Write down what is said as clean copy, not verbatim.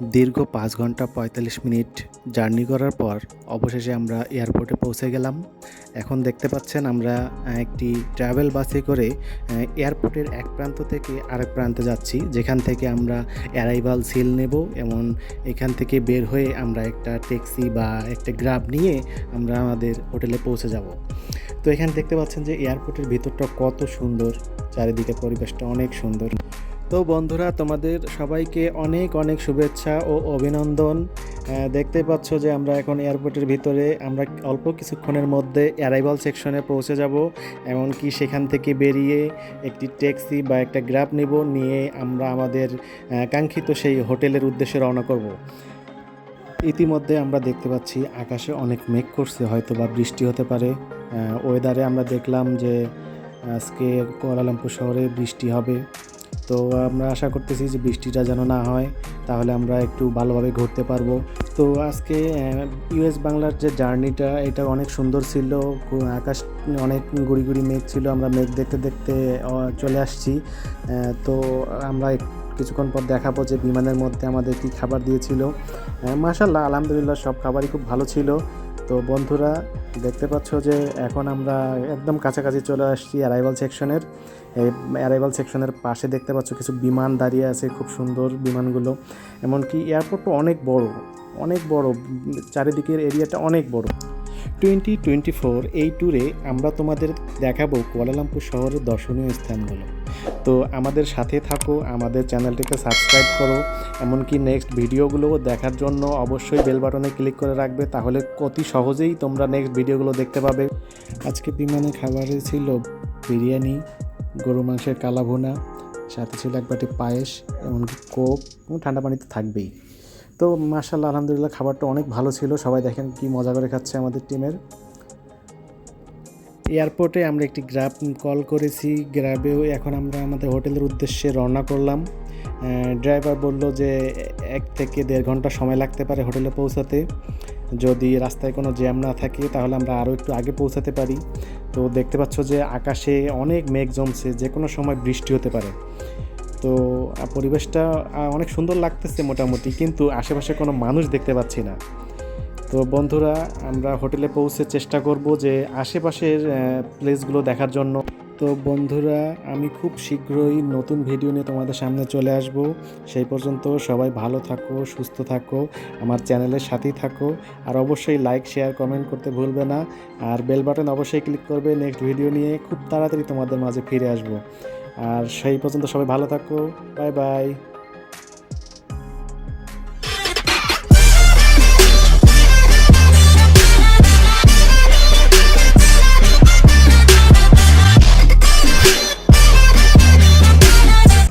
দীর্ঘ ৫ ঘন্টা ৪৫ minute journey করার পর অবশেষে আমরা এয়ারপোর্টে পৌঁছে গেলাম। এখন দেখতে পাচ্ছেন আমরা একটি ট্রাভেল বাসে করে এয়ারপোর্টের এক প্রান্ত থেকে আরেক প্রান্তে যাচ্ছি, যেখান থেকে আমরা অ্যারাইভাল সিল নেব এবং এখান থেকে বের হয়ে আমরা একটা ট্যাক্সি বা একটা গ্রাব নিয়ে আমরা আমাদের হোটেলে পৌঁছে যাব। তো এখানে দেখতে পাচ্ছেন যে এয়ারপোর্টের ভিতরটা কত সুন্দর, চারিদিকে পরিবেশটা অনেক সুন্দর। তো বন্ধুরা, তোমাদের সবাইকে অনেক অনেক শুভেচ্ছা ও অভিনন্দন। দেখতে পাচ্ছ যে আমরা এখন এয়ারপোর্টের ভিতরে, আমরা অল্প কিছুক্ষণের মধ্যে অ্যারাইভাল সেকশনে পৌঁছে যাব। এমনকি সেখান থেকে বেরিয়ে একটি ট্যাক্সি বা একটা গ্র্যাব নেব, নিয়ে আমরা আমাদের কাঙ্ক্ষিত সেই হোটেলের উদ্দেশ্যে রওনা করব। ইতিমধ্যে আমরা দেখতে পাচ্ছি আকাশে অনেক মেঘ করছে, হয়তো বা বৃষ্টি হতে পারে। ওয়েদারে আমরা দেখলাম যে আজকে কুয়ালালামপুর শহরে বৃষ্টি হবে। তো আমরা আশা করতেছি যে বৃষ্টিটা যেন না হয়, তাহলে আমরা একটু ভালোভাবে ঘুরতে পারবো। তো আজকে ইউএস বাংলার যে জার্নিটা, এটা অনেক সুন্দর ছিল। আকাশ অনেক গুড়ি গুড়ি মেঘ ছিল, আমরা মেঘ দেখতে দেখতে চলে আসছি। তো আমরা কিছুক্ষণ পর দেখাবো যে বিমানের মধ্যে আমাদের কী খাবার দিয়েছিল। মাশাআল্লাহ, আলহামদুলিল্লাহ, সব খাবারই খুব ভালো ছিল। তো বন্ধুরা, দেখতে পাচ্ছ যে এখন আমরা একদম কাছাকাছি চলে আসছি অ্যারাইভাল সেকশনের। এই অ্যারাইভাল সেকশনের পাশে দেখতে পাচ্ছ কিছু বিমান দাঁড়িয়ে আছে, খুব সুন্দর বিমানগুলো। এমনকি এয়ারপোর্টটা অনেক বড়, অনেক বড়, চারিদিকের এরিয়াটা অনেক বড়। 2024 এই ট্যুরে আমরা তোমাদের দেখাবো কুয়ালালামপুর শহরের দর্শনীয় স্থানগুলো। তো আমাদের সাথে থাকো, আমাদের চ্যানেলটিকে সাবস্ক্রাইব করো, এমনকি নেক্সট ভিডিওগুলোও দেখার জন্য অবশ্যই বেল বাটনে ক্লিক করে রাখবে, তাহলে অতি সহজেই তোমরা নেক্সট ভিডিওগুলো দেখতে পাবে। আজকে বিমানে খাবারে ছিল বিরিয়ানি, গরু মাংসের কালাভুনা, সাথে ছিল এক বাটি পায়েস, এমনকি কোক এবং ঠান্ডা পানি তো থাকবেই। তো মাশাআল্লাহ, আলহামদুলিল্লাহ, খাবারটা অনেক ভালো ছিল। সবাই দেখেন কি মজা করে খাচ্ছে আমাদের টিমের। এয়ারপোর্টে আমরা একটি গ্র্যাব কল করেছি, গ্র্যাবেও এখন আমরা আমাদের হোটেলের উদ্দেশ্যে রওনা করলাম। ড্রাইভার বলল যে 1 থেকে 1.5 ঘন্টা সময় লাগতে পারে হোটেলে পৌঁছাতে। যদি রাস্তায় কোনো জ্যাম না থাকে তাহলে আমরা আরও একটু আগে পৌঁছাতে পারি। তো দেখতে পাচ্ছ যে আকাশে অনেক মেঘ জমছে, যে কোনো সময় বৃষ্টি হতে পারে। তো পরিবেশটা অনেক সুন্দর লাগতেছে মোটামুটি, কিন্তু আশেপাশে কোনো মানুষ দেখতে পাচ্ছি না। তো বন্ধুরা, আমরা হোটেলে পৌঁছে চেষ্টা করব যে আশেপাশের প্লেসগুলো দেখার জন্য। তো বন্ধুরা, আমি খুব শীঘ্রই নতুন ভিডিও নিয়ে তোমাদের সামনে চলে আসব। সেই পর্যন্ত সবাই ভালো থাকো, সুস্থ থাকো, আমার চ্যানেলের সাথেই থাকো। আর অবশ্যই লাইক, শেয়ার, কমেন্ট করতে ভুলবে না। আর বেল বাটন অবশ্যই ক্লিক করবে। নেক্সট ভিডিও নিয়ে খুব তাড়াতাড়ি তোমাদের মাঝে ফিরে আসব। আর সেই পর্যন্ত সবাই ভালো থাকো। Bye bye.